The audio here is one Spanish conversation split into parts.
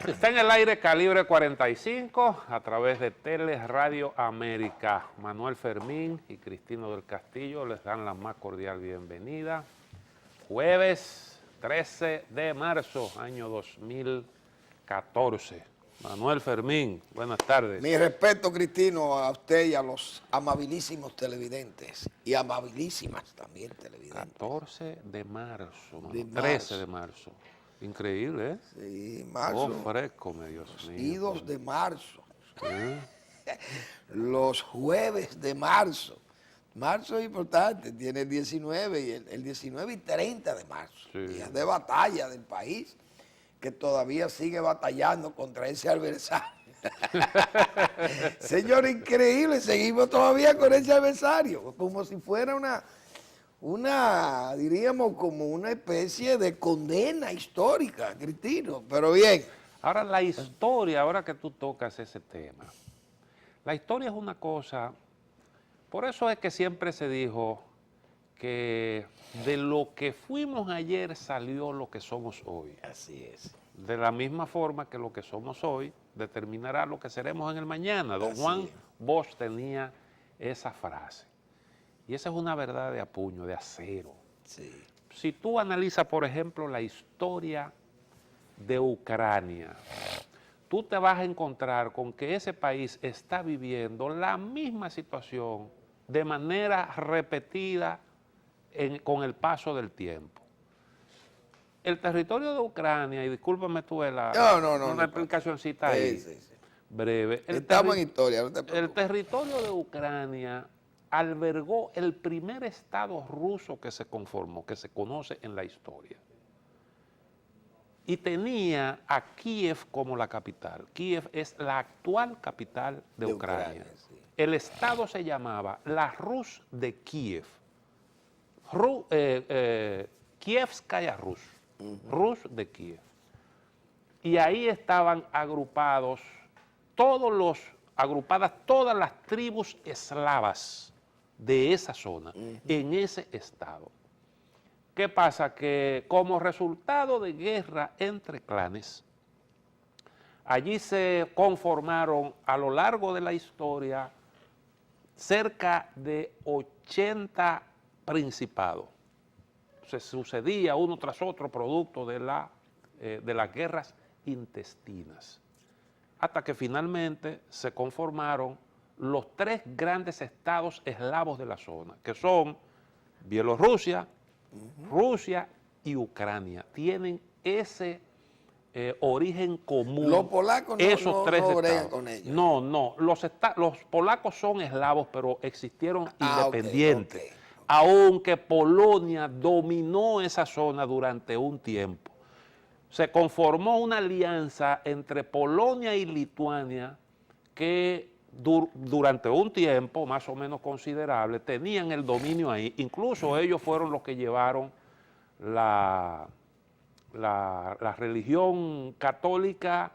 Está en el aire Calibre 45 a través de Tele Radio América. Manuel Fermín y Cristino del Castillo les dan la más cordial bienvenida. Jueves 13 de marzo, año 2014. Manuel Fermín, buenas tardes. Mi respeto, Cristino, a usted y a los amabilísimos televidentes y amabilísimas también televidentes. 14 de marzo, De 13 marzo. de marzo. Increíble, ¿eh? Sí, marzo. Oh, fresco, Dios mío. Idos de marzo. ¿Eh? Los jueves de marzo. Marzo es importante, tiene el 19 y el 19 y 30 de marzo. Sí. Días de batalla del país que todavía sigue batallando contra ese adversario. Señor, increíble, seguimos todavía con ese adversario, como si fuera diríamos, como una especie de condena histórica, Cristino, pero bien. Ahora la historia, ahora que tú tocas ese tema, la historia es una cosa, por eso es que siempre se dijo que de lo que fuimos ayer salió lo que somos hoy. Así es. De la misma forma que lo que somos hoy determinará lo que seremos en el mañana. Don Así Juan es. Bosch tenía esa frase. Y esa es una verdad de a puño, de acero. Sí. Si tú analizas, por ejemplo, la historia de Ucrania, tú te vas a encontrar con que ese país está viviendo la misma situación de manera repetida con el paso del tiempo. El territorio de Ucrania, y discúlpame tú No, una explicacioncita ahí, Sí, sí. breve. Estamos en historia, no te El preocupes. territorio de Ucrania albergó el primer estado ruso que se conformó, que se conoce en la historia. Y tenía a Kiev como la capital. Kiev es la actual capital de Ucrania. Sí. El estado se llamaba la Rus de Kiev. Kievskaya Rus. Rus de Kiev. Y ahí estaban agrupadas todas las tribus eslavas de esa zona, en ese estado. ¿Qué pasa? Que como resultado de guerra entre clanes, allí se conformaron a lo largo de la historia cerca de 80 principados. Se sucedía uno tras otro producto de las guerras intestinas, hasta que finalmente se conformaron los tres grandes estados eslavos de la zona, que son Bielorrusia, Rusia y Ucrania. Tienen ese origen común. Los polacos no bregan estados. con ellos. No, los polacos son eslavos, pero existieron independientes. Ok. Aunque Polonia dominó esa zona durante un tiempo. Se conformó una alianza entre Polonia y Lituania que durante un tiempo más o menos considerable tenían el dominio ahí. Incluso ellos fueron los que llevaron la religión católica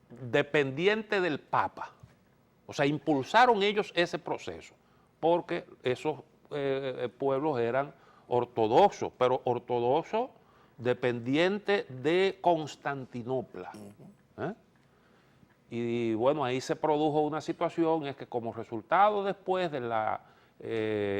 dependiente del Papa. O sea, impulsaron ellos ese proceso, porque esos pueblos eran ortodoxos, pero ortodoxos dependientes de Constantinopla. ¿Eh? Y bueno, ahí se produjo una situación, es que como resultado después de la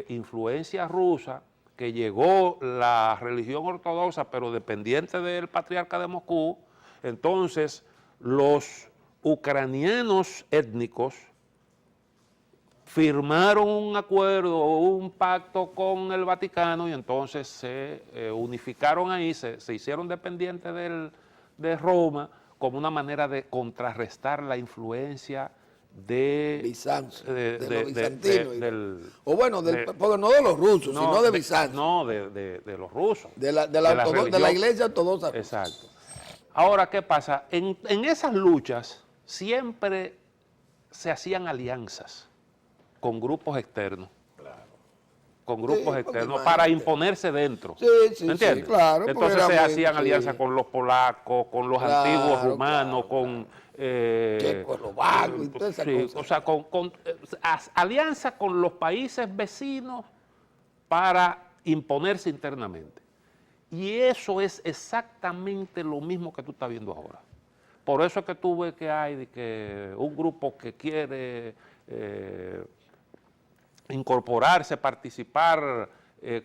influencia rusa, que llegó la religión ortodoxa, pero dependiente del patriarca de Moscú, entonces los ucranianos étnicos firmaron un acuerdo, un pacto con el Vaticano y entonces se unificaron ahí, se hicieron dependientes de Roma como una manera de contrarrestar la influencia de Bizancio, de los de- bizantinos. del- O bueno, de- porque no de los rusos, sino de Bizancio. No, de los rusos. de la religión. iglesia ortodoxa. Exacto. Ahora, ¿qué pasa? En esas luchas siempre se hacían alianzas con grupos externos. Con grupos porque externos imagínate. para imponerse dentro. Sí, sí, ¿Me entiendes? sí, claro, porque Entonces era se muy- hacían sí. alianzas con los polacos, con los Claro, antiguos rumanos, claro, con... Checoslovaco y todas esas sí, cosas. o sea, alianzas con los países vecinos para imponerse internamente. Y eso es exactamente lo mismo que tú estás viendo ahora. Por eso es que tú ves que hay de que un grupo que quiere incorporarse, participar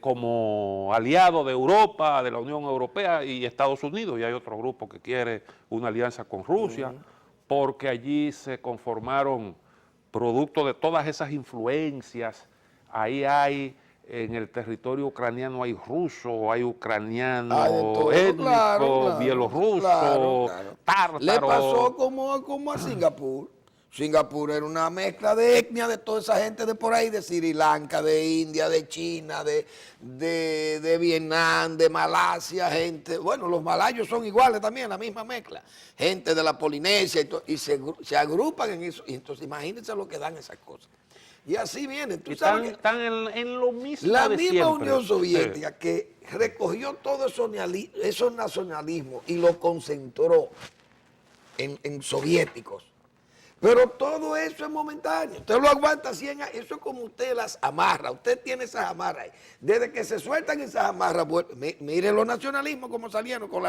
como aliado de Europa, de la Unión Europea y Estados Unidos, y hay otro grupo que quiere una alianza con Rusia, porque allí se conformaron producto de todas esas influencias. Ahí hay, en el territorio ucraniano hay ruso, hay ucraniano todo, étnico, claro, bielorruso, tártaro. Le pasó como a Singapur. Singapur era una mezcla de etnia de toda esa gente de por ahí, de Sri Lanka, de India, de China, de Vietnam, de Malasia, gente, bueno, los malayos son iguales también, la misma mezcla, gente de la Polinesia y se agrupan en eso, y entonces imagínense lo que dan esas cosas. Y así viene, tú sabes que Están en lo mismo la de misma siempre. Unión Soviética que recogió todo esos nacionalismos y lo concentró en soviéticos. Pero todo eso es momentáneo. Usted lo aguanta 100 años. Eso es como usted las amarra. Usted tiene esas amarras ahí. Desde que se sueltan esas amarras, mire los nacionalismos como salieron con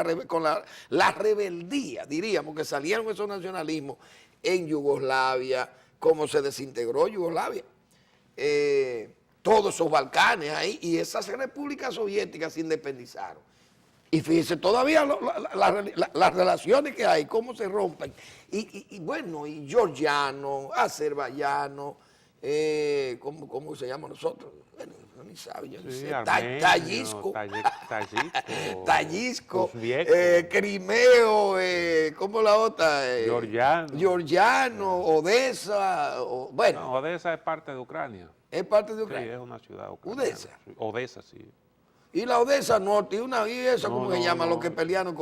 la rebeldía, diríamos, que salieron esos nacionalismos en Yugoslavia, cómo se desintegró Yugoslavia. Todos esos Balcanes ahí y esas repúblicas soviéticas se independizaron. Y fíjense todavía las relaciones que hay, cómo se rompen. Y bueno, y georgiano, azerbaiyano, ¿cómo se llama nosotros? Bueno, no ni sabe, yo no sé. Tayisco, Tayisco, Crimeo, ¿cómo la otra? Georgiano, Odessa, bueno. No, Odessa es parte de Ucrania. Es parte de Ucrania. Sí, es una ciudad ucraniana. Odessa. Odessa, sí. Y la Odessa Norte, y esa, ¿cómo se llama? Los que pelearon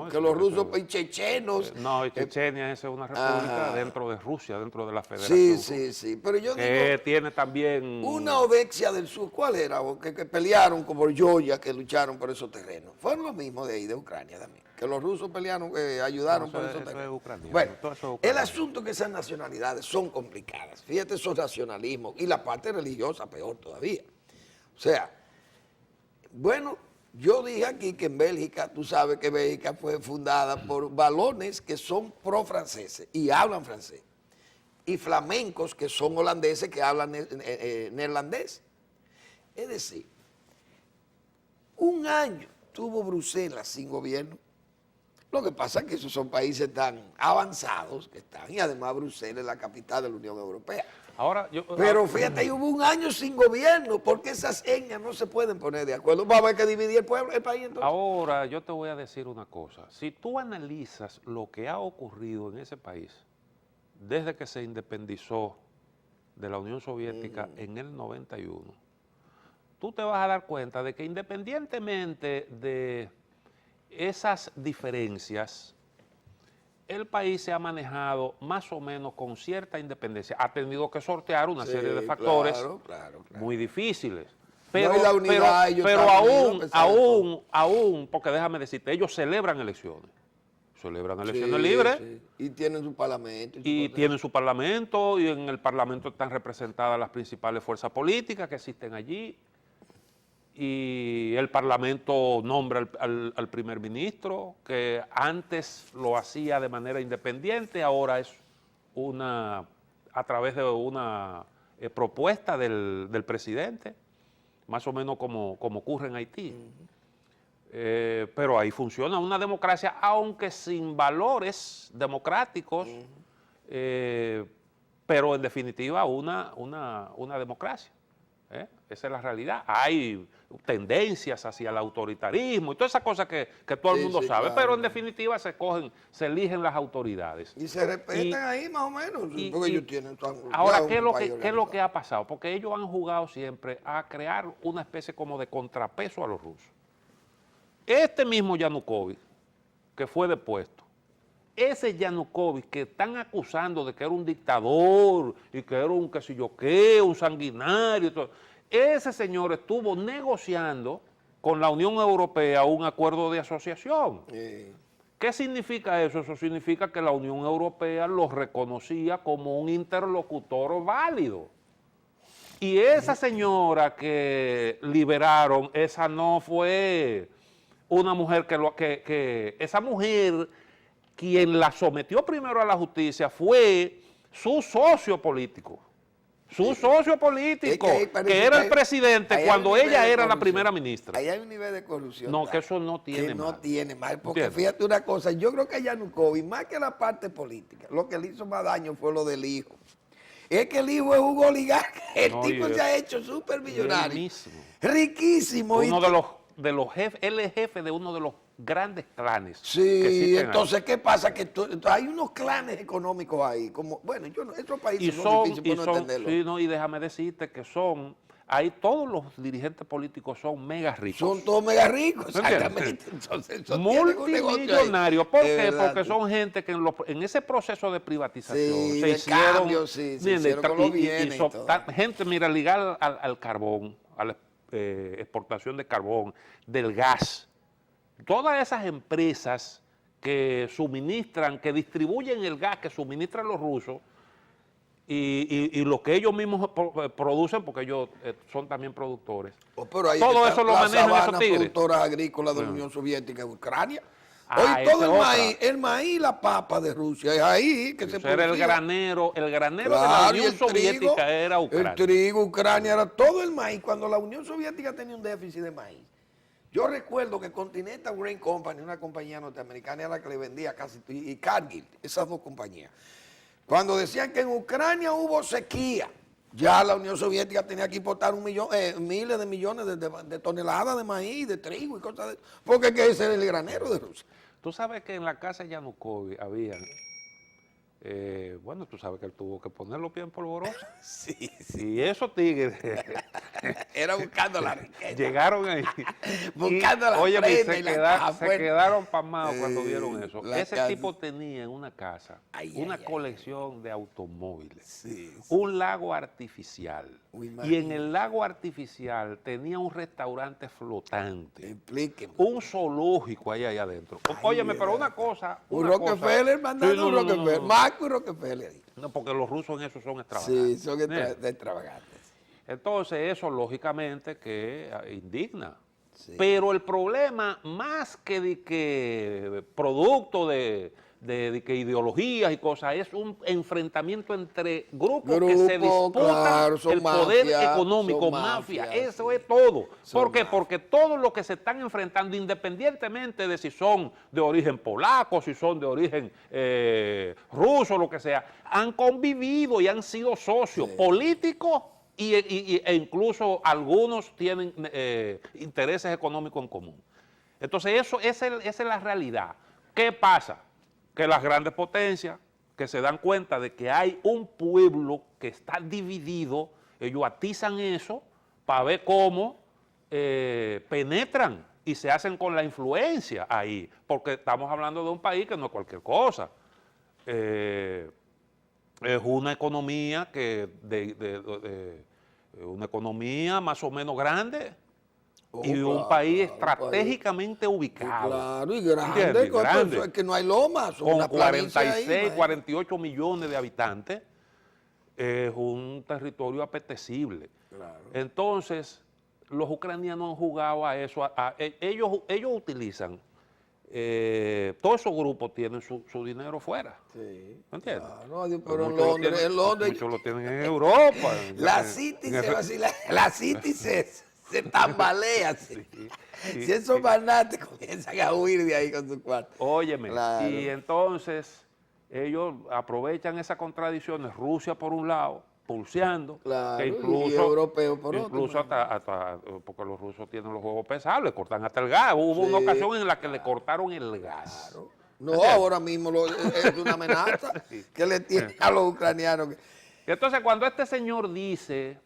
que los rusos, chechenos. No, Chechenia es una república dentro de Rusia, dentro de la Federación. Sí. Pero yo que tiene también... Una Odessa del Sur, ¿cuál era? Que pelearon como Georgia, que lucharon por esos terrenos. Fueron los mismos de ahí, de Ucrania también. Que los rusos pelearon, ayudaron por esos terrenos. Bueno, el asunto es que esas nacionalidades son complicadas. Fíjate esos nacionalismos. Y la parte religiosa, peor todavía. O sea... Bueno, yo dije aquí que en Bélgica, tú sabes que Bélgica fue fundada por valones que son pro-franceses y hablan francés, y flamencos que son holandeses que hablan neerlandés. Es decir, un año tuvo Bruselas sin gobierno. Lo que pasa es que esos son países tan avanzados que están, y además Bruselas es la capital de la Unión Europea. Pero fíjate, ahí hubo un año sin gobierno, porque esas etnias no se pueden poner de acuerdo. Va a haber que dividir el país entonces. Ahora, yo te voy a decir una cosa. Si tú analizas lo que ha ocurrido en ese país desde que se independizó de la Unión Soviética en el 91, tú te vas a dar cuenta de que independientemente de esas diferencias, el país se ha manejado más o menos con cierta independencia. Ha tenido que sortear una serie de factores muy difíciles. Pero, aún, porque déjame decirte, ellos celebran elecciones. Celebran elecciones libres. Sí. Y tienen su parlamento. Tienen su parlamento, y en el parlamento están representadas las principales fuerzas políticas que existen allí. Y el Parlamento nombra al primer ministro, que antes lo hacía de manera independiente, ahora es a través de una propuesta del presidente, más o menos como ocurre en Haití. Pero ahí funciona una democracia, aunque sin valores democráticos, pero en definitiva una democracia. Esa es la realidad. Hay tendencias hacia el autoritarismo y todas esas cosas que todo el mundo sabe, pero en definitiva se eligen las autoridades. Y se respetan ahí más o menos, porque ellos tienen... Ahora, ¿qué es lo que ha pasado? Porque ellos han jugado siempre a crear una especie como de contrapeso a los rusos. Este mismo Yanukovych, que fue depuesto, ese Yanukovych que están acusando de que era un dictador y que era un qué sé yo qué, un sanguinario, todo, ese señor estuvo negociando con la Unión Europea un acuerdo de asociación. ¿Qué significa eso? Eso significa que la Unión Europea lo reconocía como un interlocutor válido. Y esa señora que liberaron, esa no fue una mujer que esa mujer, quien la sometió primero a la justicia fue su socio político. Su socio político, que era el presidente cuando ella era la primera ministra. Ahí hay un nivel de corrupción. No, que eso no tiene que mal. no tiene mal, porque fíjate una cosa, yo creo que Yanukovych, más que la parte política, lo que le hizo más daño fue lo del hijo. Es que el hijo es un oligarca, el tipo se ha hecho súper millonario. Riquísimo. Uno de los jefes, él es jefe de uno de los grandes clanes. Sí, entonces, ahí. ¿Qué pasa? Que hay unos clanes económicos ahí, como, bueno, estos países son difíciles por no entenderlo. Sí, no, y déjame decirte que ahí todos los dirigentes políticos son mega ricos. Son todos mega ricos, exactamente. Entonces, multimillonarios. ¿Por qué? Porque son gente que en ese proceso de privatización se hicieron, se hicieron con los bienes y todo. Gente, mira, ligada al carbón, a la exportación de carbón, del gas. Todas esas empresas que suministran, que distribuyen el gas que suministran los rusos y lo que ellos mismos producen, porque ellos son también productores. Todo eso lo manejan esos tigres. Productoras agrícolas de la Unión Soviética en Ucrania. Hoy todo el maíz y la papa de Rusia es ahí que se producía. Era el granero de la Unión Soviética era Ucrania. El trigo, Ucrania, era todo el maíz. Cuando la Unión Soviética tenía un déficit de maíz, yo recuerdo que Continental Grain Company, una compañía norteamericana, era la que le vendía casi, y Cargill, esas dos compañías. Cuando decían que en Ucrania hubo sequía, ya la Unión Soviética tenía que importar miles de millones de toneladas de maíz, de trigo y cosas de eso, porque ese era el granero de Rusia. Tú sabes que en la casa de Yanukovych había, bueno, tú sabes que él tuvo que poner los pies en polvorosa. Sí. Y esos tigres era buscando la riqueza. Llegaron ahí. Buscando la prenda y la caja. Se quedaron pasmados cuando vieron eso. Ese tipo tenía en una casa una colección de automóviles, un lago artificial. Y en el lago artificial tenía un restaurante flotante. Explíqueme. Un zoológico allá adentro. Óyeme, pero una cosa. Un Rockefeller mandando un Rockefeller. Marco y Rockefeller. No, porque los rusos en eso son extravagantes. Sí, son extravagantes. Entonces, eso lógicamente que indigna. Sí. Pero el problema, más que producto de que ideologías y cosas, es un enfrentamiento entre grupos que se disputan el poder económico, mafia, eso es todo. ¿Por qué? Porque todos los que se están enfrentando, independientemente de si son de origen polaco, si son de origen ruso, lo que sea, han convivido y han sido socios políticos e incluso algunos tienen intereses económicos en común. Entonces, esa es la realidad. ¿Qué pasa? Que las grandes potencias que se dan cuenta de que hay un pueblo que está dividido, ellos atizan eso para ver cómo penetran y se hacen con la influencia ahí, porque estamos hablando de un país que no es cualquier cosa. Es una economía una economía más o menos grande. Y un país estratégicamente ubicado. Claro, y grande, grande. Es que no hay lomas. Con 46, 48 millones de habitantes, es un territorio apetecible. Claro. Entonces, los ucranianos han jugado a eso. Ellos utilizan, todos esos grupos tienen su dinero fuera. Sí. ¿Me entiendes? Claro, pero en Londres. Muchos lo tienen en Europa. La City se tambalea. Si esos magnates comienzan a huir de ahí con su cuarto. Óyeme, y entonces ellos aprovechan esas contradicciones, Rusia por un lado, pulseando, que incluso, y europeo por otro. Incluso hasta, porque los rusos tienen los juegos pesados, le cortan hasta el gas. Hubo una ocasión en la que le cortaron el gas. Claro. No, ahora mismo es una amenaza que le tienen a los ucranianos. Entonces, cuando este señor dice,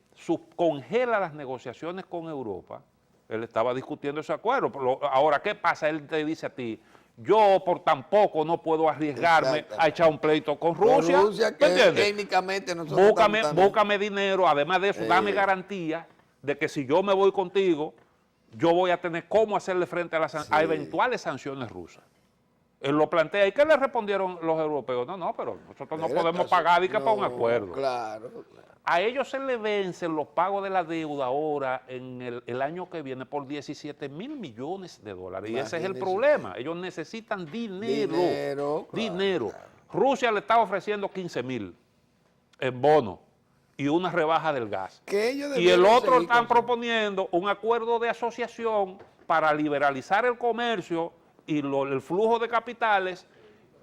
congela las negociaciones con Europa, él estaba discutiendo ese acuerdo. Ahora, ¿qué pasa? Él te dice a ti, yo por tampoco no puedo arriesgarme a echar un pleito con Rusia. Con Rusia, que técnicamente nosotros búscame dinero, además de eso, dame garantía de que si yo me voy contigo, yo voy a tener cómo hacerle frente a eventuales sanciones rusas. Él lo plantea. ¿Y qué le respondieron los europeos? No, pero nosotros no podemos pagar y que para un acuerdo. Claro. A ellos se le vencen los pagos de la deuda ahora en el año que viene por 17 mil millones de dólares. Y ese es el problema. Ellos necesitan dinero. Dinero. Claro. Rusia le está ofreciendo 15 mil en bono y una rebaja del gas. Y el otro están proponiendo un acuerdo de asociación para liberalizar el comercio y el flujo de capitales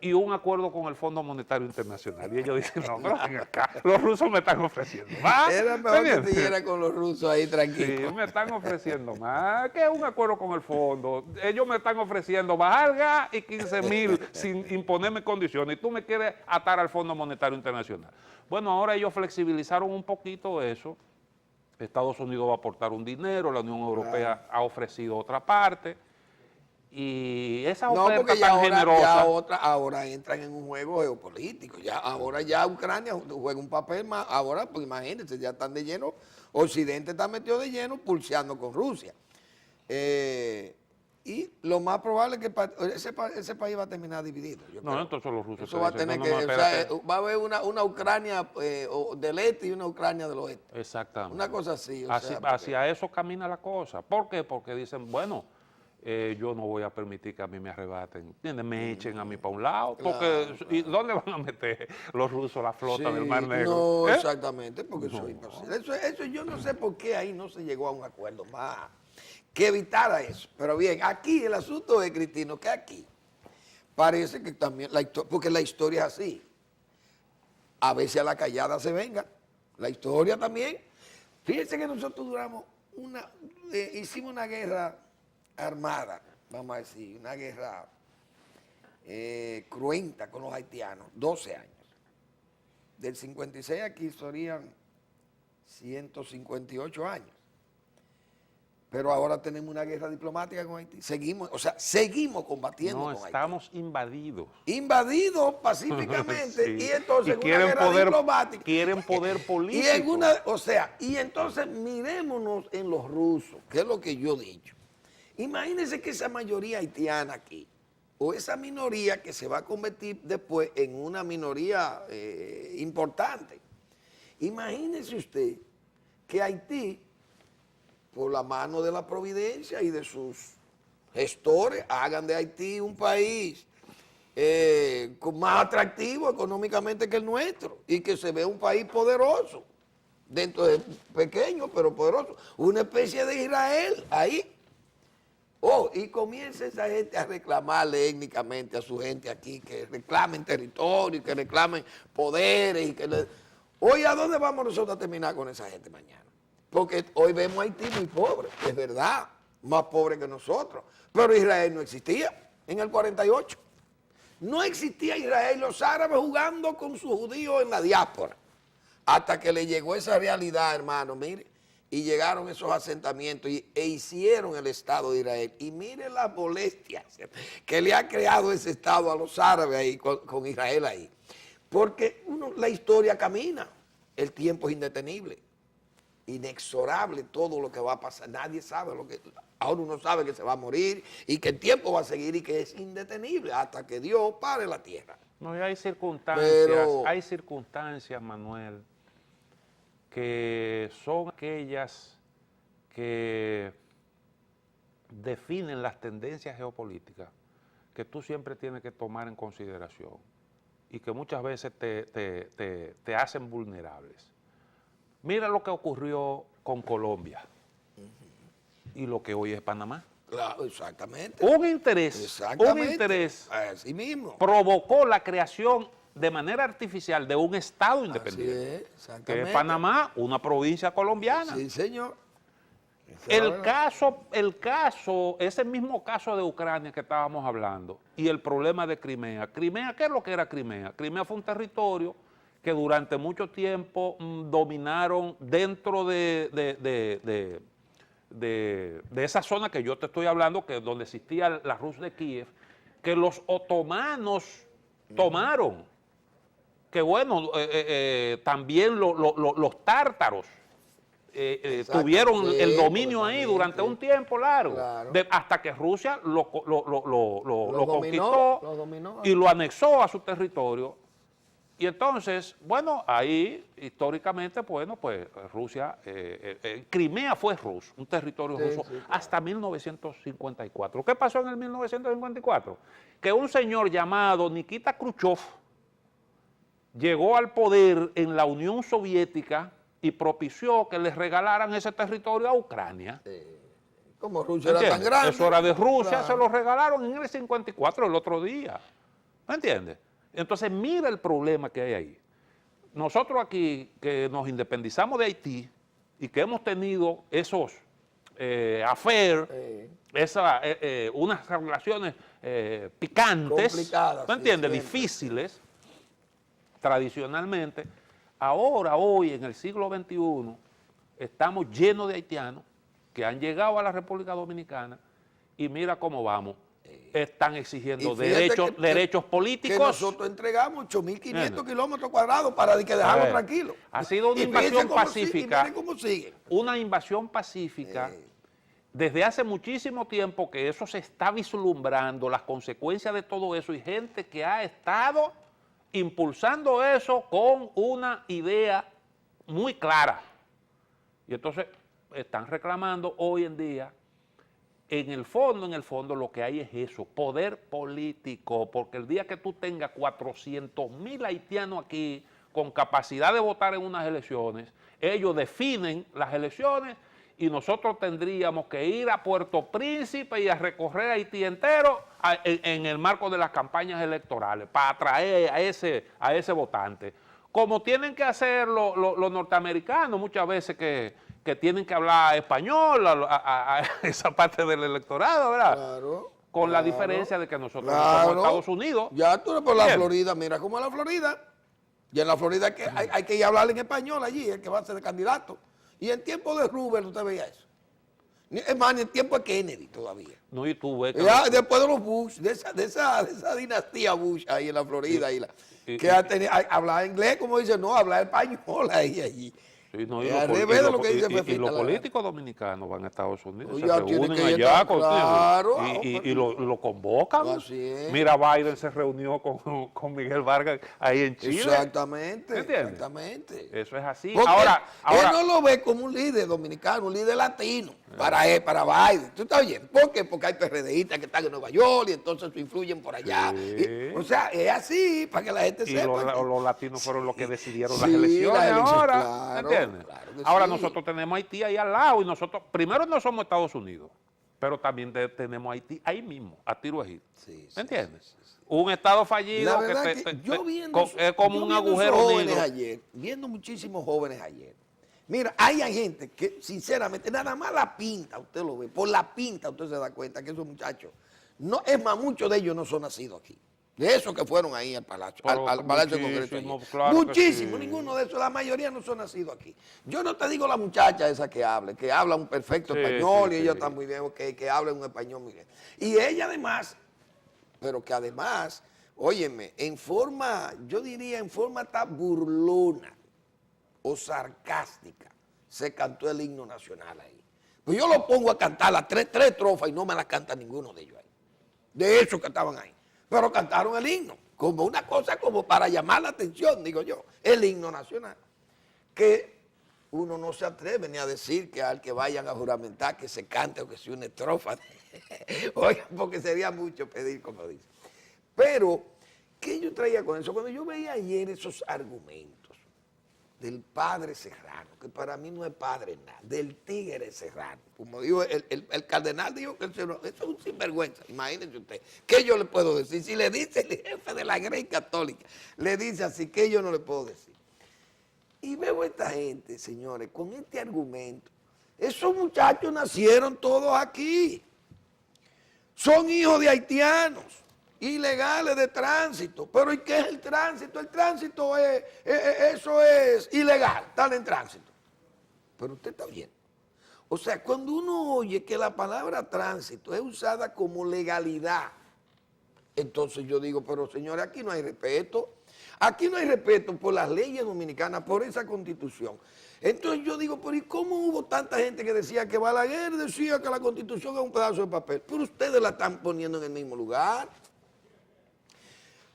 y un acuerdo con el Fondo Monetario Internacional. Y ellos dicen, no, pero ven acá, los rusos me están ofreciendo más. Era mejor que siguiera con los rusos ahí tranquilos. Sí, me están ofreciendo más. ¿Qué es un acuerdo con el fondo? Ellos me están ofreciendo bajar gas y 15 mil sin imponerme condiciones. Y tú me quieres atar al Fondo Monetario Internacional. Bueno, ahora ellos flexibilizaron un poquito eso. Estados Unidos va a aportar un dinero, la Unión Europea ha ofrecido otra parte. Y esa oferta tan generosa. Ahora entran en un juego geopolítico. Ahora ya Ucrania juega un papel más. Ahora, pues imagínense, ya están de lleno. Occidente está metido de lleno pulseando con Rusia. Y lo más probable es que ese país va a terminar dividido. Entonces los rusos. Eso va a tener va a haber una Ucrania del este y una Ucrania del oeste. Exactamente. Una cosa así. Hacia eso camina la cosa. ¿Por qué? Porque dicen, bueno, yo no voy a permitir que a mí me arrebaten, ¿entiendes? Me echen a mí para un lado, porque ¿y dónde van a meter los rusos la flota del Mar Negro? No, exactamente, porque eso es imposible. Eso yo no sé por qué ahí no se llegó a un acuerdo más que evitara eso. Pero bien, aquí el asunto es, Cristino, que aquí parece que también, porque la historia es así, a veces a la callada se venga, la historia también. Fíjense que nosotros hicimos una guerra armada, vamos a decir, una guerra cruenta con los haitianos, 12 años. Del 56 aquí serían 158 años. Pero ahora tenemos una guerra diplomática con Haití. Seguimos combatiendo con Haití. Estamos invadidos. Invadidos pacíficamente. Sí. Y entonces una guerra diplomática. Quieren poder político. Y entonces mirémonos en los rusos, que es lo que yo he dicho. Imagínense que esa mayoría haitiana aquí, o esa minoría que se va a convertir después en una minoría importante. Imagínense usted que Haití, por la mano de la providencia y de sus gestores, hagan de Haití un país más atractivo económicamente que el nuestro y que se vea un país poderoso, dentro de pequeño pero poderoso, una especie de Israel ahí. Y comienza esa gente a reclamarle étnicamente a su gente aquí, que reclamen territorio, que reclamen poderes. Hoy, ¿a dónde vamos nosotros a terminar con esa gente mañana? Porque hoy vemos a Haití muy pobre, es verdad, más pobre que nosotros. Pero Israel no existía en el 48. No existía Israel, los árabes jugando con sus judíos en la diáspora. Hasta que le llegó esa realidad, hermano, mire. Y llegaron esos asentamientos e hicieron el Estado de Israel. Y mire las molestias que le ha creado ese Estado a los árabes ahí, con Israel ahí. Porque la historia camina, el tiempo es indetenible, inexorable todo lo que va a pasar. Nadie sabe ahora uno sabe que se va a morir y que el tiempo va a seguir y que es indetenible hasta que Dios pare la tierra. No, y hay circunstancias, Manuel, que son aquellas que definen las tendencias geopolíticas que tú siempre tienes que tomar en consideración y que muchas veces te hacen vulnerables. Mira lo que ocurrió con Colombia y lo que hoy es Panamá. Claro, exactamente. Un interés así mismo provocó la creación de manera artificial de un Estado independiente, que es Panamá, una provincia colombiana. Sí, señor. El caso, ese mismo caso de Ucrania que estábamos hablando y el problema de Crimea. Crimea, ¿qué es lo que era Crimea? Crimea fue un territorio que durante mucho tiempo dominaron dentro de esa zona que yo te estoy hablando, que donde existía la Rus de Kiev, que los otomanos tomaron. Que bueno, también los tártaros tuvieron el dominio ahí durante un tiempo largo, hasta que Rusia lo conquistó y lo anexó a su territorio. Y entonces, bueno, ahí históricamente, bueno, pues Rusia, Crimea fue ruso, un territorio ruso, hasta 1954. ¿Qué pasó en el 1954? Que un señor llamado Nikita Khrushchev llegó al poder en la Unión Soviética y propició que les regalaran ese territorio a Ucrania. Como Rusia era tan grande. Eso era de Rusia, se lo regalaron en el 54, el otro día. ¿Me entiendes? Entonces, mira el problema que hay ahí. Nosotros aquí, que nos independizamos de Haití y que hemos tenido esos affairs, unas relaciones picantes, complicadas, ¿me entiendes? Difíciles, tradicionalmente, ahora, hoy, en el siglo XXI, estamos llenos de haitianos que han llegado a la República Dominicana y mira cómo vamos. Están exigiendo derechos políticos. Que nosotros entregamos 8.500 kilómetros cuadrados para que dejarlo tranquilo. Ha sido una invasión pacífica. ¿Cómo sigue? Una invasión pacífica. Desde hace muchísimo tiempo que eso se está vislumbrando, las consecuencias de todo eso, y gente que ha estado impulsando eso con una idea muy clara. Y entonces están reclamando hoy en día. En el fondo, lo que hay es eso, poder político, porque el día que tú tengas 400.000 haitianos aquí con capacidad de votar en unas elecciones, ellos definen las elecciones y nosotros tendríamos que ir a Puerto Príncipe y a recorrer Haití entero en el marco de las campañas electorales para atraer a ese votante. Como tienen que hacer los norteamericanos muchas veces que tienen que hablar español a esa parte del electorado, ¿verdad? Claro. Con la diferencia de que nosotros somos Estados Unidos. Ya tú eres por la Florida, mira cómo es la Florida. Y en la Florida hay que ir a hablar en español allí, el que va a ser candidato. Y en tiempo de Roosevelt usted veía eso. Es más, ni en tiempo de Kennedy todavía. No, y tú ves que... Ya, después de los Bush, de esa dinastía Bush ahí en la Florida, hablaba inglés, como dice, no, hablar español allí. Sí, no, y los políticos dominicanos van a Estados Unidos, se reúnen allá y lo convocan. Mira, Biden se reunió con Miguel Vargas ahí en Chile. Exactamente, ¿entiendes? exactamente. Eso es así. Porque Ahora, él no lo ve como un líder dominicano, un líder latino, para Biden. ¿Tú estás oyendo? ¿Por qué? Porque hay PRDistas que están en Nueva York y entonces influyen por allá. Sí. O sea, es así, para que la gente sepa. Los latinos fueron los que decidieron las elecciones ahora. Claro, ¿entiendes? Claro ahora nosotros tenemos Haití ahí al lado y nosotros, primero no somos Estados Unidos, pero también tenemos Haití ahí mismo, a tiro de giro. ¿Me entiendes? Un estado fallido es como un agujero negro. Viendo muchísimos jóvenes ayer, mira, hay gente que sinceramente nada más la pinta, usted lo ve, por la pinta usted se da cuenta que esos muchachos, no, es más, muchos de ellos no son nacidos aquí. De esos que fueron ahí al Palacio, al Palacio de Congreso. Claro muchísimos, ninguno de esos, la mayoría no son nacidos aquí. Yo no te digo la muchacha esa que habla un perfecto español y ella está muy bien, que habla un español muy bien. Y ella además, pero que además, óyeme, en forma, yo diría en forma tan burlona o sarcástica, se cantó el himno nacional ahí. Pues yo lo pongo a cantar las tres estrofas y no me las canta ninguno de ellos ahí. De esos que estaban ahí. Pero cantaron el himno, como una cosa como para llamar la atención, digo yo, el himno nacional. Que uno no se atreve ni a decir que al que vayan a juramentar que se cante o que sea una estrofa. Oigan, porque sería mucho pedir, como dice. Pero, ¿qué yo traía con eso? Cuando yo veía ayer esos argumentos del padre Serrano, que para mí no es padre nada, del tigre Serrano, como dijo el cardenal, dijo que eso es un sinvergüenza, imagínense usted, ¿qué yo le puedo decir? Si le dice el jefe de la Grey Católica, le dice así, ¿qué yo no le puedo decir? Y veo a esta gente, señores, con este argumento, esos muchachos nacieron todos aquí, son hijos de haitianos, ilegales de tránsito. ¿Pero y qué es el tránsito? El tránsito eso es ilegal, estar en tránsito. Pero usted está bien. O sea, cuando uno oye que la palabra tránsito es usada como legalidad Entonces yo digo, pero señores, aquí no hay respeto. Aquí no hay respeto por las leyes dominicanas, por esa Constitución. Entonces yo digo, pero ¿y cómo hubo tanta gente que decía que Balaguer decía que la Constitución es un pedazo de papel? Pero ustedes la están poniendo en el mismo lugar.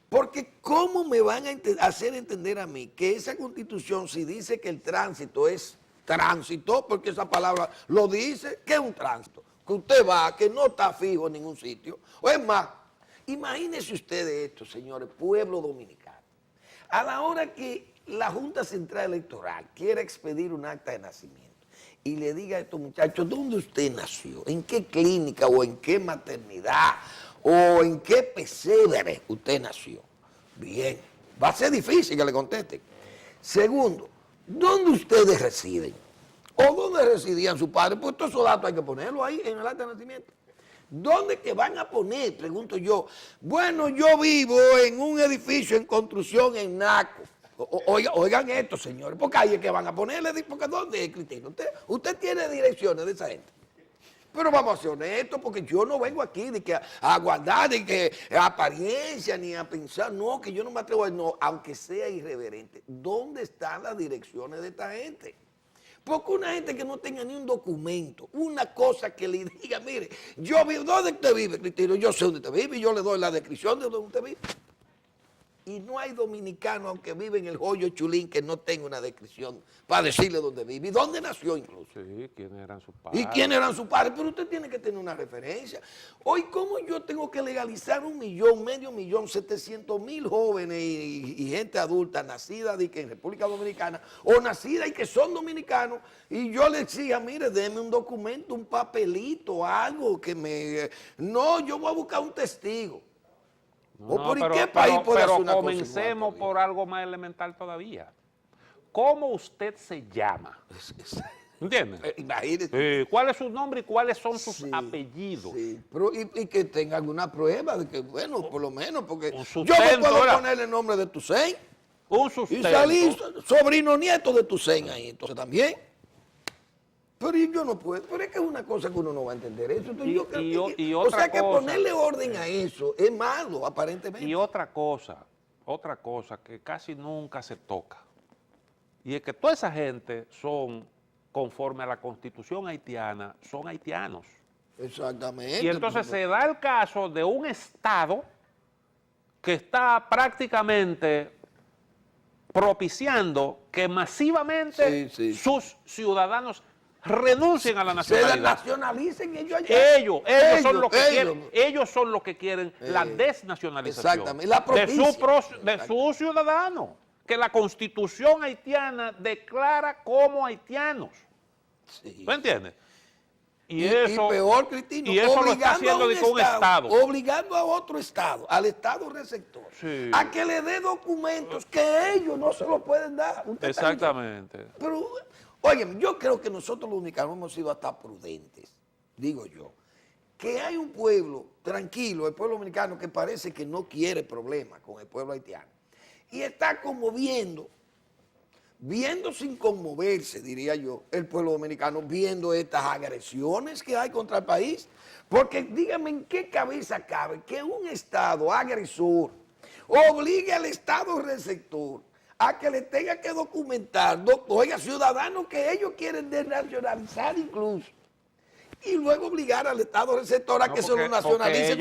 Porque ¿cómo me van a hacer entender a mí que esa Constitución, si dice que el tránsito es tránsito, porque esa palabra lo dice, que es un tránsito, que usted va, que no está fijo en ningún sitio, o es más, imagínense ustedes esto, señores, pueblo dominicano, a la hora que la Junta Central Electoral quiere expedir un acta de nacimiento y le diga a estos muchachos, ¿dónde usted nació? ¿En qué clínica o en qué maternidad o en qué pesebre usted nació? Bien, va a ser difícil que le contesten. Segundo, ¿dónde ustedes residen? ¿O dónde residían sus padres? Pues todos esos datos hay que ponerlos ahí en el acta de nacimiento. ¿Dónde que van a poner? Pregunto yo. Bueno, yo vivo en un edificio en construcción en Naco. Oigan esto, señores, porque ahí es que van a ponerle, porque ¿dónde es, Cristina? Usted tiene direcciones de esa gente. Pero vamos a ser honestos, porque yo no vengo aquí de que a guardar, de que a apariencia, ni a pensar, no, que yo no me atrevo a, no, aunque sea irreverente. ¿Dónde están las direcciones de esta gente? Porque una gente que no tenga ni un documento, una cosa que le diga, mire, yo vivo, ¿dónde usted vive, Cristino? Yo sé dónde usted vive y yo le doy la descripción de dónde usted vive. Y no hay dominicano, aunque vive en el Joyo Chulín, que no tenga una descripción para decirle dónde vive y dónde nació incluso. Sí, quiénes eran sus padres. ¿Y quiénes eran sus padres? Pero usted tiene que tener una referencia. Hoy, ¿cómo yo tengo que legalizar 1.500.000 jóvenes y gente adulta nacida en República Dominicana o nacida y que son dominicanos? Y yo le decía, mire, déme un documento, un papelito, algo que me... No, yo voy a buscar un testigo. Pero comencemos por algo más elemental todavía. ¿Cómo usted se llama? ¿Entiende? Imagínese. ¿Cuál es su nombre y cuáles son sus apellidos? Sí, pero y que tenga alguna prueba de que, bueno, por lo menos, porque yo me puedo ponerle el nombre de Toussaint. Un sustento. Y salí sobrino nieto de Toussaint ahí, entonces también. Pero yo no puedo, pero es que es una cosa que uno no va a entender eso. Entonces, o sea que ponerle orden a eso es malo, aparentemente. Y otra cosa que casi nunca se toca, y es que toda esa gente son, conforme a la Constitución haitiana, son haitianos. Exactamente. Y entonces se da el caso de un Estado que está prácticamente propiciando que masivamente sus ciudadanos renuncien a la nacionalidad. Se nacionalicen ellos allá. Ellos son los que quieren la desnacionalización de sus ciudadanos, que la Constitución haitiana declara como haitianos. Sí. ¿Tú entiendes? Y peor, Cristino, y eso lo está haciendo un Estado. Obligando a otro Estado, al Estado receptor, sí, a que le dé documentos que ellos no se los pueden dar. Exactamente. Pero, oye, yo creo que nosotros los dominicanos hemos sido hasta prudentes, digo yo. Que hay un pueblo tranquilo, el pueblo dominicano, que parece que no quiere problemas con el pueblo haitiano. Y está como viendo sin conmoverse, diría yo, el pueblo dominicano, viendo estas agresiones que hay contra el país. Porque dígame en qué cabeza cabe que un Estado agresor obligue al Estado receptor a que le tenga que documentar, oiga, ciudadanos que ellos quieren desnacionalizar incluso, y luego obligar al Estado receptor a que se lo nacionalice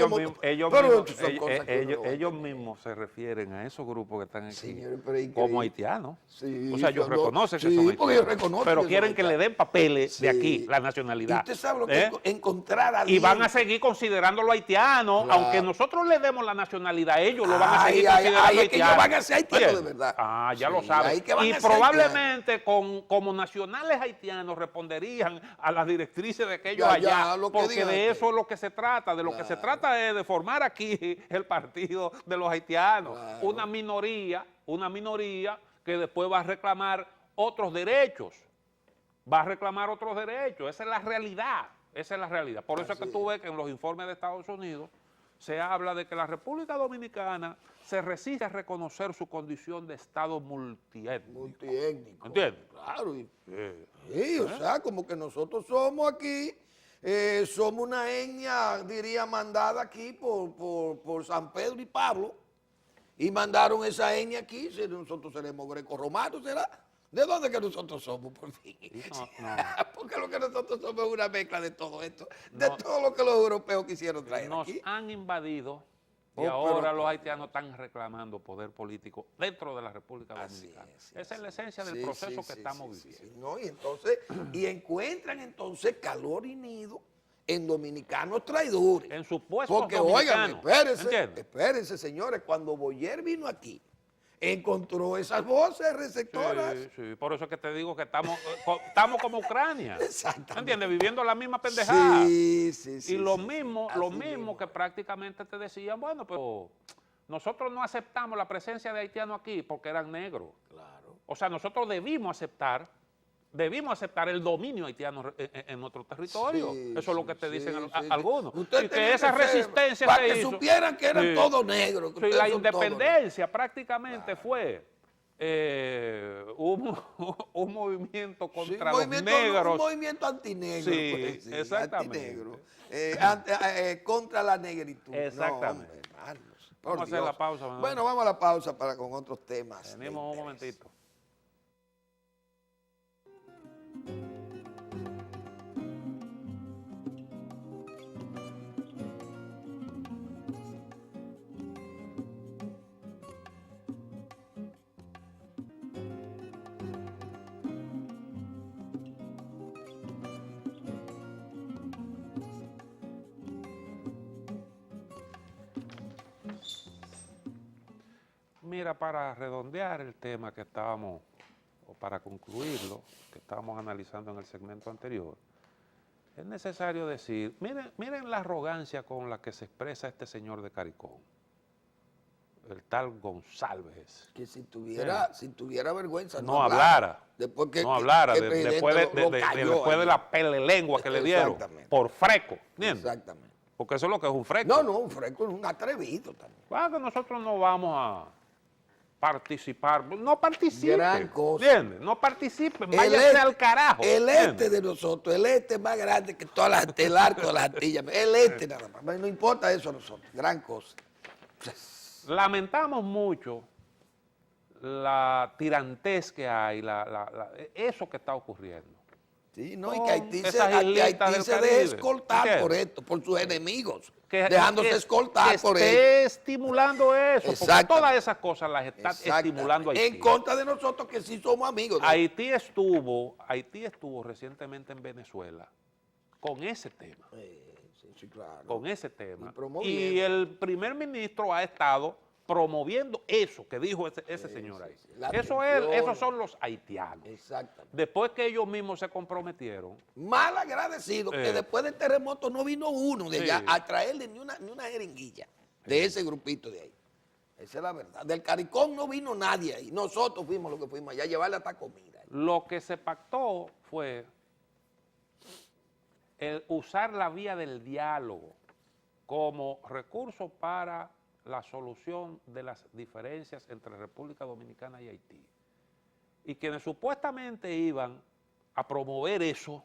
ellos mismos se refieren a esos grupos que están aquí, señores, como haitianos. Sí, o sea, ellos reconocen que son haitianos, pero quieren que le den papeles de aquí, la nacionalidad. ¿Y usted sabe lo que es encontrar a alguien? Y van a seguir considerándolo haitiano, claro. Aunque nosotros le demos la nacionalidad, ellos lo van a seguir considerando haitiano. Es que ellos van a ser haitianos de verdad. Ya lo saben. Y probablemente como nacionales haitianos responderían a las directrices de aquellos allá, porque de eso es lo que se trata. De lo que se trata es de formar aquí el partido de los haitianos. Claro. Una minoría que después va a reclamar otros derechos. Esa es la realidad. Por eso es que tú ves que en los informes de Estados Unidos se habla de que la República Dominicana se resiste a reconocer su condición de Estado multiétnico. ¿Entiendes? ¿Entiendes? Claro. Sí, o sea, como que nosotros somos aquí somos una etnia, diría, mandada aquí por San Pedro y Pablo, y mandaron esa etnia aquí, si nosotros seremos grecorromanos, ¿será? ¿De dónde que nosotros somos, por fin? No. Porque lo que nosotros somos es una mezcla de todo esto, de todo lo que los europeos quisieron traer Nos aquí. han invadido y ahora los haitianos están reclamando poder político dentro de la República Dominicana. Esa es la esencia del proceso que estamos viviendo. No, y entonces, encuentran entonces calor y nido en dominicanos traidores. En supuestos porque, dominicanos. Óigame, espérense, señores, cuando Boyer vino aquí, encontró esas voces receptoras. Sí, por eso es que te digo que estamos como Ucrania. Exactamente. ¿Entiendes? Viviendo la misma pendejada. Sí. Y lo mismo que prácticamente te decían, bueno, pero nosotros no aceptamos la presencia de haitianos aquí porque eran negros. Claro. O sea, nosotros debimos aceptar el dominio haitiano en nuestro territorio. Eso es lo que te dicen algunos. Y que esa resistencia para se que hizo. supieran que eran todos negros. Sí, la independencia prácticamente fue un movimiento contra los negros. Un movimiento antinegro. Sí, exactamente. Antinegro. Contra la negritud. Exactamente. No, hombre, vamos a hacer la pausa. Bueno, vamos a la pausa para con otros temas. Venimos un momentito. Mira, para redondear el tema que estábamos, o para concluirlo, que estábamos analizando en el segmento anterior, es necesario decir, miren la arrogancia con la que se expresa este señor de Caricón, el tal González. Que si tuviera vergüenza no hablara. Después de la pelelengua que le dieron por freco, ¿entiendes? Exactamente. Porque eso es lo que es un freco. No, un freco es un atrevido también. Claro que nosotros no vamos a participar, no participen, gran cosa. ¿Entiendes? No participen, váyanse al carajo. El este de nosotros, el este es más grande que todas el arco de las Antillas, el este nada más, no importa eso a nosotros, gran cosa. Lamentamos mucho la tirantez que hay, eso que está ocurriendo. Sí, no, y que Haití se deje escoltar por esto, por sus enemigos, dejándose escoltar por ellos. Que esté estimulando eso, porque todas esas cosas las está estimulando Haití. En contra de nosotros que sí somos amigos. Haití estuvo recientemente en Venezuela con ese tema. Sí, claro. Con ese tema. Y el primer ministro ha estado promoviendo eso que dijo ese señor ahí. Esos son los haitianos. Exactamente. Después que ellos mismos se comprometieron. Mal agradecido que después del terremoto no vino uno de allá a traerle ni una jeringuilla de ese grupito de ahí. Esa es la verdad. Del Caricón no vino nadie ahí. Nosotros fuimos los que fuimos allá a llevarle hasta comida. Lo que se pactó fue el usar la vía del diálogo como recurso para la solución de las diferencias entre República Dominicana y Haití. Y quienes supuestamente iban a promover eso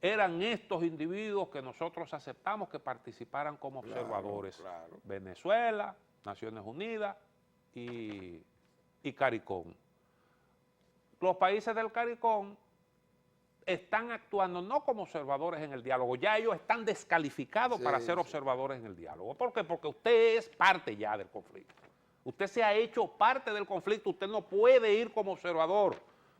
eran estos individuos que nosotros aceptamos que participaran como observadores. Claro. Venezuela, Naciones Unidas y Caricón. Los países del Caricón están actuando no como observadores en el diálogo, ya ellos están descalificados para ser observadores en el diálogo. ¿Por qué? Porque usted es parte ya del conflicto. Usted se ha hecho parte del conflicto, usted no puede ir como observador,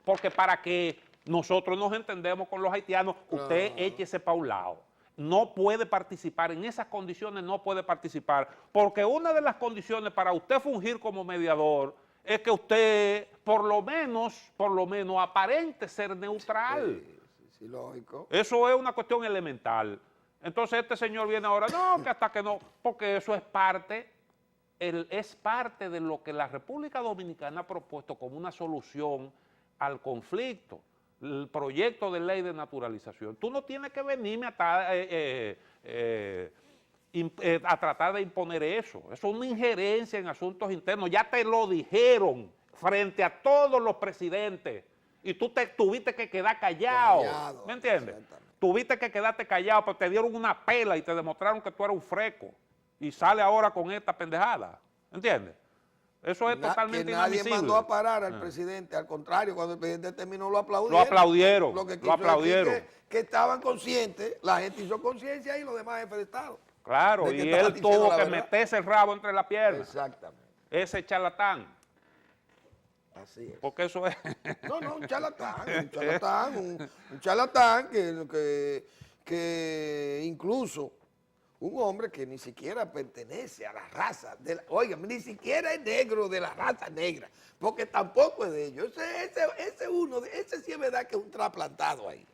porque para que nosotros nos entendemos con los haitianos, usted échese para un lado. No puede participar, en esas condiciones no puede participar, porque una de las condiciones para usted fungir como mediador es que usted por lo menos aparente ser neutral. Sí, lógico. Eso es una cuestión elemental. Entonces este señor viene ahora, no, que hasta que no, porque eso es parte de lo que la República Dominicana ha propuesto como una solución al conflicto, el proyecto de ley de naturalización. Tú no tienes que venirme a tratar de imponer eso. Eso es una injerencia en asuntos internos. Ya te lo dijeron frente a todos los presidentes y tú te tuviste que quedar callado. ¿Me entiendes? tuviste que quedarte callado, pero te dieron una pela y te demostraron que tú eras un freco. Y sale ahora con esta pendejada. ¿Entiendes? Eso es totalmente inadmisible. Nadie mandó a parar al presidente, al contrario, cuando el presidente terminó lo aplaudieron. Lo aplaudieron, Lo que lo aplaudieron. Que estaban conscientes, la gente hizo conciencia y los demás jefes de Estado. Claro, y él tuvo que meterse el rabo entre las piernas. Exactamente. Ese charlatán. Así es. Porque eso es... No, un charlatán, un charlatán que incluso un hombre que ni siquiera pertenece a la raza, oigan, ni siquiera es negro de la raza negra, porque tampoco es de ellos. Ese sí es verdad que es un trasplantado ahí.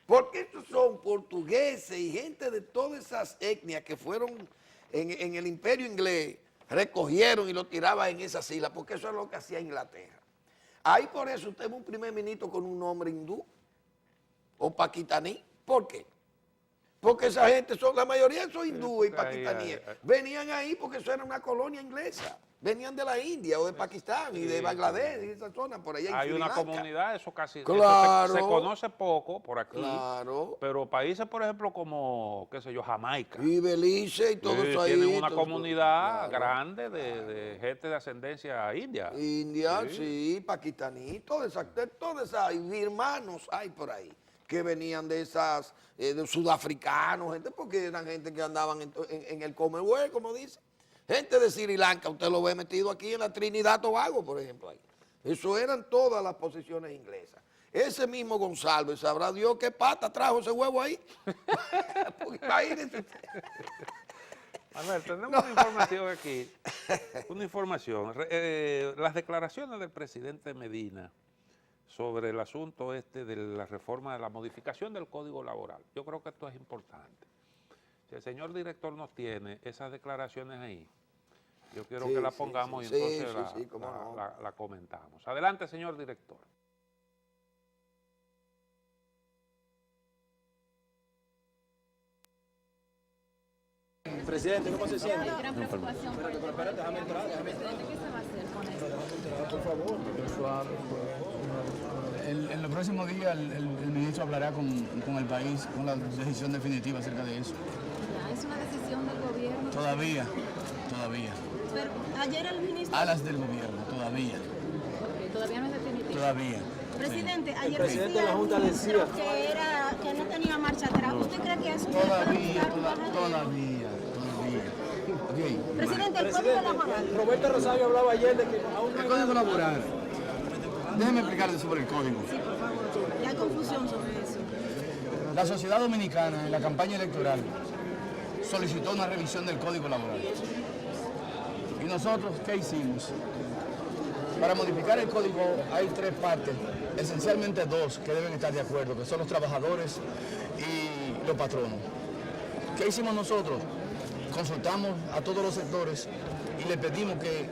Porque estos son portugueses y gente de todas esas etnias que fueron en el imperio inglés, recogieron y lo tiraban en esas islas, porque eso es lo que hacía Inglaterra. Ahí por eso usted es un primer ministro con un nombre hindú o paquistaní. ¿Por qué? Porque esa gente, la mayoría son hindúes y paquistaníes. Venían ahí porque eso era una colonia inglesa. Venían de la India o de Pakistán y de Bangladesh y esa zona por allá. Hay una comunidad, eso casi claro, se conoce poco por aquí. Claro. Pero países, por ejemplo, como, qué sé yo, Jamaica. Y Belice y todo eso ahí. Tienen una comunidad grande de gente de ascendencia india. India, sí, pakistaní, todas esas, y birmanos hay por ahí, que venían de esas, de sudafricanos, gente, porque eran gente que andaban en el Commonwealth, como dice. Gente de Sri Lanka, usted lo ve metido aquí en la Trinidad Tobago, por ejemplo, ahí. Eso eran todas las posiciones inglesas. Ese mismo Gonzalo, sabrá Dios qué pata trajo ese huevo ahí. Porque imagínense. Manuel, tenemos una información aquí, una información. Las declaraciones del presidente Medina sobre el asunto de la reforma, de la modificación del Código Laboral. Yo creo que esto es importante. Si el señor director nos tiene esas declaraciones ahí, yo quiero que la pongamos y entonces la comentamos. Adelante, señor director. Presidente, ¿cómo se siente? Gran preocupación. Espérate, déjame entrar. ¿Qué se va a hacer con esto? Por favor. Suave. En los próximos días el ministro hablará con el país con la decisión definitiva acerca de eso. ¿Es una decisión del gobierno? Todavía. Pero ayer el ministro... Alas del gobierno, todavía. Okay, todavía no es definitivo. Todavía. Presidente, sí. ayer El presidente de la Junta decía que no tenía marcha atrás. ¿Usted cree que eso Todavía. Okay. Presidente, el Código Laboral. Roberto Rosario hablaba ayer de que aún no El Código Laboral. Déjeme explicarle sobre el Código. Sí, por favor. Ya hay confusión sobre eso. La sociedad dominicana en la campaña electoral solicitó una revisión del Código Laboral. ¿Y nosotros qué hicimos? Para modificar el código hay tres partes, esencialmente dos que deben estar de acuerdo, que son los trabajadores y los patronos. ¿Qué hicimos nosotros? Consultamos a todos los sectores y le pedimos que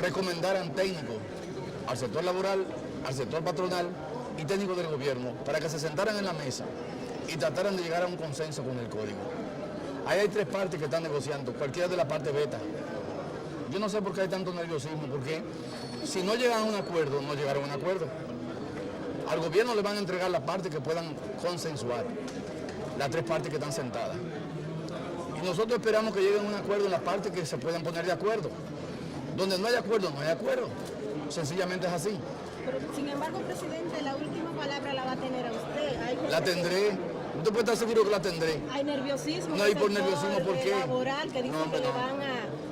recomendaran técnicos al sector laboral, al sector patronal y técnicos del gobierno para que se sentaran en la mesa y trataran de llegar a un consenso con el código. Ahí hay tres partes que están negociando, cualquiera de la parte beta. Yo no sé por qué hay tanto nerviosismo, porque si no llegan a un acuerdo, no llegaron a un acuerdo. Al gobierno le van a entregar las partes que puedan consensuar, las tres partes que están sentadas. Y nosotros esperamos que lleguen a un acuerdo en las partes que se puedan poner de acuerdo. Donde no hay acuerdo, no hay acuerdo. Sencillamente es así. Pero, sin embargo, presidente, la última palabra la va a tener a usted. La tendré. Usted puede estar seguro que la tendré. Hay nerviosismo. No hay por nerviosismo, ¿por qué? Laboral, que dicen que le van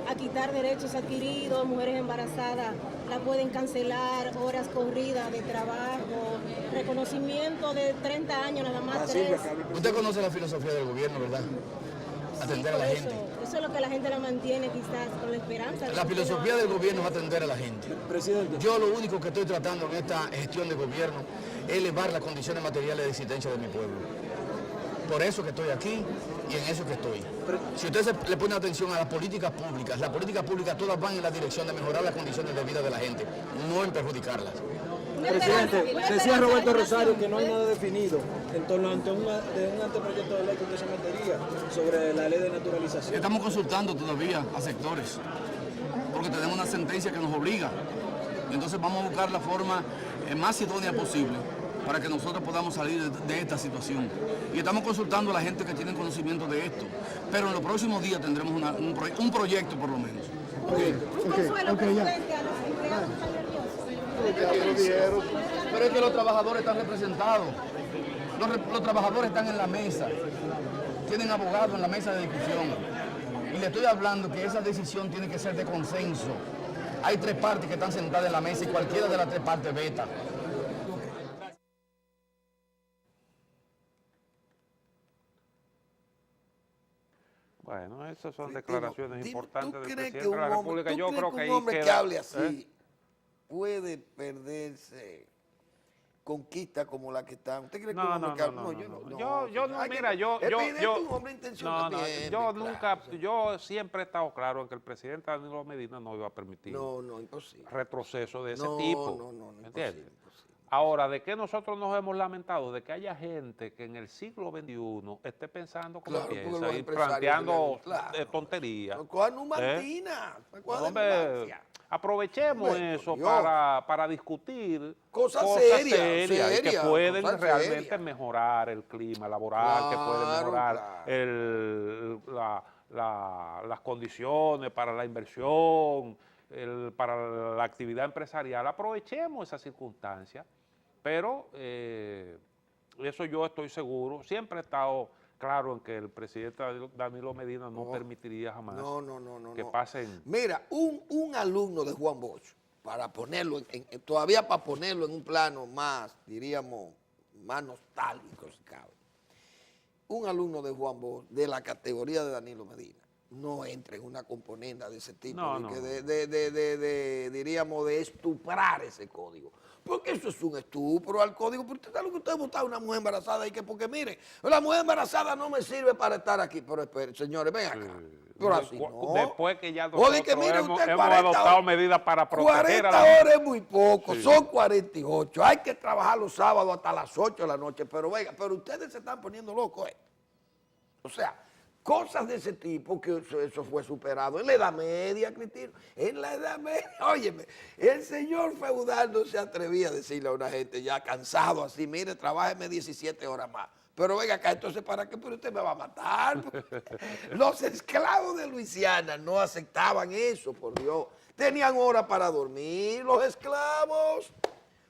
a quitar derechos adquiridos, mujeres embarazadas la pueden cancelar, horas corridas de trabajo, reconocimiento de 30 años, nada más 3. Usted conoce la filosofía del gobierno, ¿verdad? Atender a la gente. Eso es lo que la gente la mantiene quizás con la esperanza. La filosofía del gobierno es atender a la gente. Presidente. Yo lo único que estoy tratando en esta gestión de gobierno es elevar las condiciones materiales de existencia de mi pueblo. Por eso que estoy aquí y en eso que estoy. Si usted le pone atención a las políticas públicas todas van en la dirección de mejorar las condiciones de vida de la gente, no en perjudicarlas. Presidente, decía Roberto Rosario que no hay nada definido en torno ante un anteproyecto de ley que usted sometería sobre la ley de naturalización. Estamos consultando todavía a sectores, porque tenemos una sentencia que nos obliga. Entonces vamos a buscar la forma más idónea posible para que nosotros podamos salir de esta situación. Y estamos consultando a la gente que tiene conocimiento de esto, pero en los próximos días tendremos un proyecto por lo menos. Un consuelo, presidente, a los empleados que están nerviosos. Pero es que los trabajadores están representados, los trabajadores están en la mesa, tienen abogados en la mesa de discusión. Y le estoy hablando que esa decisión tiene que ser de consenso. Hay 3 partes que están sentadas en la mesa y cualquiera de las 3 partes veta. Bueno, esas son declaraciones importantes del presidente de un la República. Yo creo que un ahí hombre que queda, hable así puede perderse conquistas como la que está? ¿Usted cree que un hombre que hable? Yo siempre he estado claro en que el presidente Danilo Medina no iba a permitir imposible. retroceso de ese tipo. No, ¿Entiendes? Ahora, ¿de qué nosotros nos hemos lamentado? De que haya gente que en el siglo XXI esté pensando como piensa y planteando tonterías. Aprovechemos eso para discutir cosas serias que pueden realmente mejorar el clima laboral, que pueden mejorar las condiciones para la inversión, para la actividad empresarial. Aprovechemos esa circunstancia, pero eso yo estoy seguro, siempre he estado claro en que el presidente Danilo Medina no permitiría jamás que pasen. Mira, un alumno de Juan Bosch, para ponerlo, todavía para ponerlo en un plano más, diríamos, más nostálgico, si cabe. Un alumno de Juan Bosch, de la categoría de Danilo Medina, no entra en una componenda de ese tipo, diríamos, de estuprar ese código. Porque eso es un estupro al código. Pero usted sabe lo que usted vota a una mujer embarazada y que porque mire, la mujer embarazada no me sirve para estar aquí. Pero espere, señores, ven acá. Pero así no. Después que ya nosotros hemos 40 adoptado medidas para proteger 40 horas es muy poco, son 48. Hay que trabajar los sábados hasta las 8 de la noche. Pero venga, pero ustedes se están poniendo locos, O sea, cosas de ese tipo, que eso fue superado en la Edad Media, Cristino. En la Edad Media, óyeme, el señor feudal no se atrevía a decirle a una gente ya cansado así, mire, trabájeme 17 horas más. Pero venga acá, entonces, ¿para qué? Pero usted me va a matar. Los esclavos de Luisiana no aceptaban eso, por Dios. Tenían hora para dormir, los esclavos.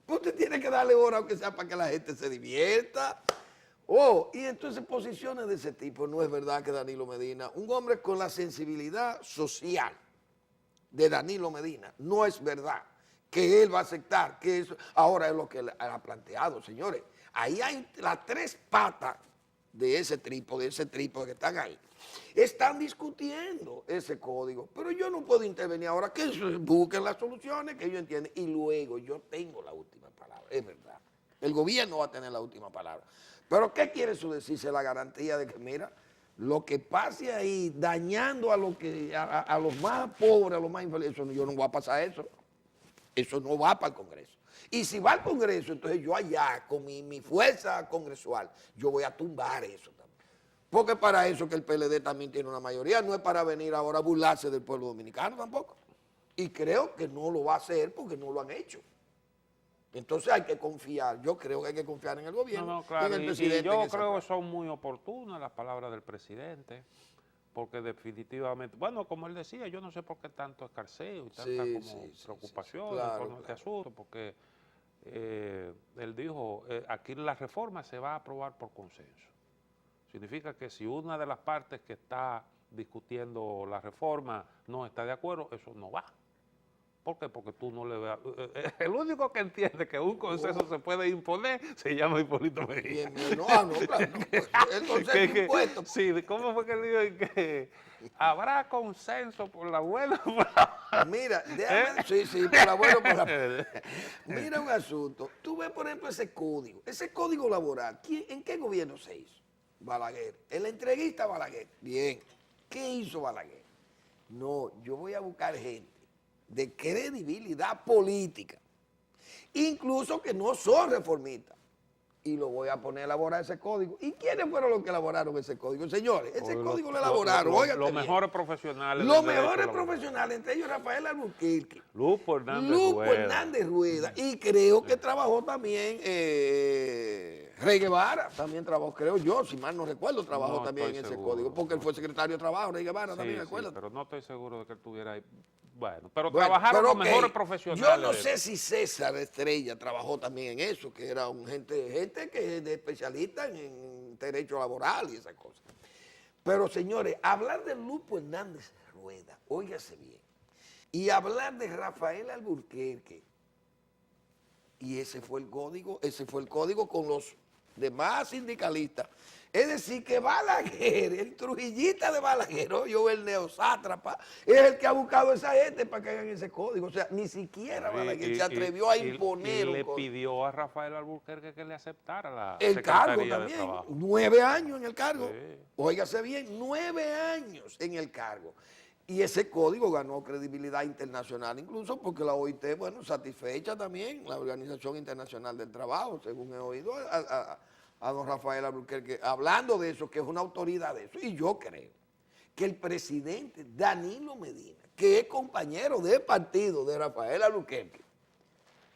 Usted tiene que darle hora, aunque sea para que la gente se divierta. Y entonces posiciones de ese tipo, no es verdad que Danilo Medina, un hombre con la sensibilidad social de Danilo Medina, no es verdad que él va a aceptar que eso, ahora es lo que él ha planteado, señores. Ahí hay las 3 patas de ese trípode que están ahí. Están discutiendo ese código, pero yo no puedo intervenir ahora, que busquen las soluciones, que ellos entienden, y luego yo tengo la última palabra, es verdad. El gobierno va a tener la última palabra. Pero ¿qué quiere eso decirse? La garantía de que, mira, lo que pase ahí dañando a los más pobres, a los más infelices, yo no voy a pasar eso. Eso no va para el Congreso. Y si va al Congreso, entonces yo allá, con mi fuerza congresual, yo voy a tumbar eso también. Porque para eso que el PLD también tiene una mayoría, no es para venir ahora a burlarse del pueblo dominicano tampoco. Y creo que no lo va a hacer porque no lo han hecho. Entonces hay que confiar, yo creo que hay que confiar en el gobierno, claro, en el presidente. Y yo creo que son muy oportunas las palabras del presidente, porque definitivamente, bueno, como él decía, yo no sé por qué tanto escarceo y tanta preocupación con este asunto, porque él dijo, aquí la reforma se va a aprobar por consenso. Significa que si una de las partes que está discutiendo la reforma no está de acuerdo, eso no va. ¿Por qué? Porque tú no le veas. El único que entiende que un consenso se puede imponer se llama Hipólito Mejía. Claro, el consenso impuesto. Sí, ¿cómo fue que él dijo que habrá consenso por la buena? Mira, déjame, por la buena, por la. Mira un asunto. Tú ves, por ejemplo, ese código laboral. ¿En qué gobierno se hizo? Balaguer. El entreguista Balaguer. Bien. ¿Qué hizo Balaguer? No, yo voy a buscar gente de credibilidad política, incluso que no son reformistas, y lo voy a poner a elaborar ese código. ¿Y quiénes fueron los que elaboraron ese código? Señores, ese código lo elaboraron. Los mejores profesionales. Los mejores profesionales, entre ellos Rafael Alburquerque. Lupo Hernández Rueda. Y creo que trabajó también Rey Guevara, también trabajó, creo yo, si mal no recuerdo, trabajó también en ese código, porque él fue secretario de Trabajo, Rey Guevara también, acuérdate. Pero no estoy seguro de que él estuviera ahí. Bueno, trabajaron los mejores profesionales. Yo no sé si César Estrella trabajó también en eso, que era un gente que es especialista en derecho laboral y esas cosas. Pero señores, hablar de Lupo Hernández Rueda, óigase bien, y hablar de Rafael Alburquerque, y ese fue el código con los demás sindicalistas. Es decir, que Balaguer, el trujillita de Balaguer, yo el neosátrapa, es el que ha buscado a esa gente para que hagan ese código. O sea, ni siquiera Balaguer se atrevió a imponer y le pidió a Rafael Alburquerque que le aceptara el cargo Secretaría también. de Trabajo. 9 años en el cargo. Sí. Óigase bien, 9 años en el cargo. Y ese código ganó credibilidad internacional, incluso porque la OIT, bueno, satisfecha también, la Organización Internacional del Trabajo, según he oído a don Rafael Alburquerque hablando de eso, que es una autoridad de eso. Y yo creo que el presidente Danilo Medina, que es compañero de partido de Rafael Alburquerque,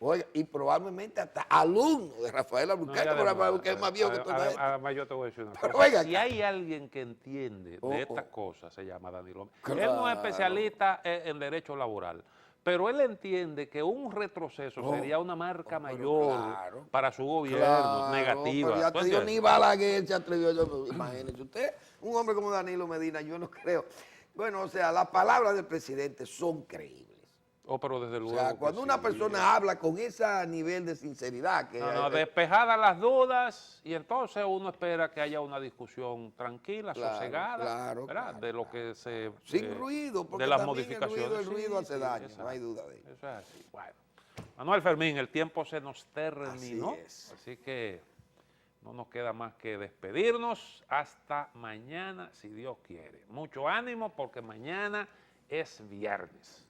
oiga, y probablemente hasta alumno de Rafael Alburquerque, porque Rafael Alburquerque es más viejo que toda esto. Además, yo te voy a decir una Pero cosa. oiga Si acá. hay alguien que entiende de estas cosas, se llama Danilo Medina. Claro. Él no es especialista en derecho laboral, pero él entiende que un retroceso sería una marca mayor claro, para su gobierno, claro, negativa. Pero ya ¿Tú te digo, entiendes? ni Balaguer se atrevió. Imagínese usted, un hombre como Danilo Medina, yo no creo. Bueno, o sea, las palabras del presidente son creíbles. Pero desde luego. O sea, cuando una persona habla con ese nivel de sinceridad, que despejadas las dudas, y entonces uno espera que haya una discusión tranquila, sosegada, ¿verdad? De lo que se... sin ruido, porque de las también modificaciones. el ruido hace Sí, daño, exacto. no hay duda de ello. Eso es así. Bueno, Manuel Fermín, el tiempo se nos terminó, Así es. así que no nos queda más que despedirnos hasta mañana, si Dios quiere. Mucho ánimo, porque mañana es viernes.